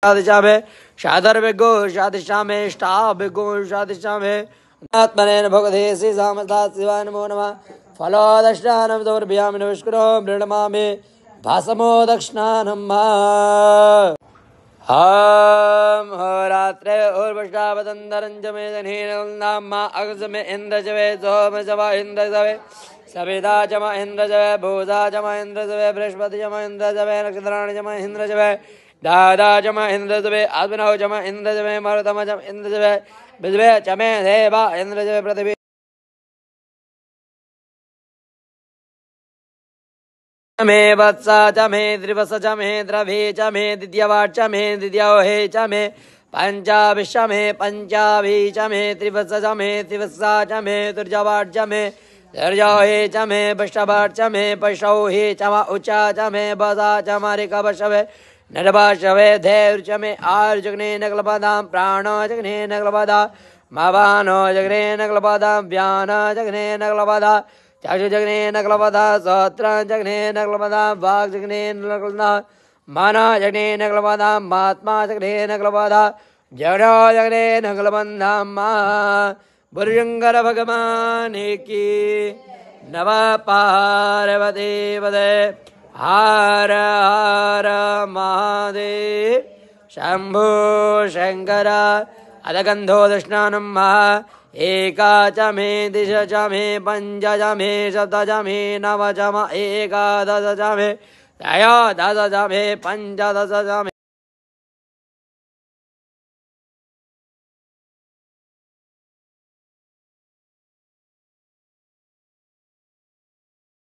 दिशा में शादर विगो शादिशा में स्टा विगो शादिशा में आत्मनेन भगवते श्री सामता शिवाय नमो नमः फलो दक्षिणानं दौर्भ्यामि नमस्कुरो मृणमामि भासमो दक्षिणानं हम रात्रे उर्वशावतंदरंज में जनेन नाम अगजमे इंद्र जवे सोम जवा इंद्र जवे सविता जमा इंद्र जवे भूजा जमा इंद्र जवे बृहस्पति जमा इंद्र जवे नक्षत्राणि जमा इंद्र जवे दादा जमा इंद्र जवे आत्मनव जमा इंद्र जवे मरुतम जमा इंद्र जवे विजवे चमे देवा इंद्र जवे पृथ्वी चमे वत्सा चमे त्रिवस चमे द्रवे चमे द्वितीयवाट चमे द्वितीयोहे चमे पंचाभिष चमे पंचाभि चमे त्रिवस चमे त्रिवत्सा चमे तुर्जवाट चमे तुर्जोहे चमे पष्टवाट चमे पशौहे चमा उचा चमे बसा चमारे कवशवे नरभाषवे धैर्य चमे आर जगने नगलपदां प्राणो जगने नगलपदा मावानो जगने नगलपदा व्यान जगने नगलपदा चाक्षु जगने नगलपदा सहस्र जगने नगलपदा वाग जगने नगलपदा माना जगने नगलपदा महात्मा जगने नगलपदा जगनो जगने नगलबंधा मा बुर्जंगर भगवान की नव पार्वती पदे हर हर महादेव शंभो शंकर अदगंधो दक्षिणानं एका च मे दिश च मे पंच च मे सप्त च मे नव च मे एकादश च मे त्रयोदश च मे पंचदश च मे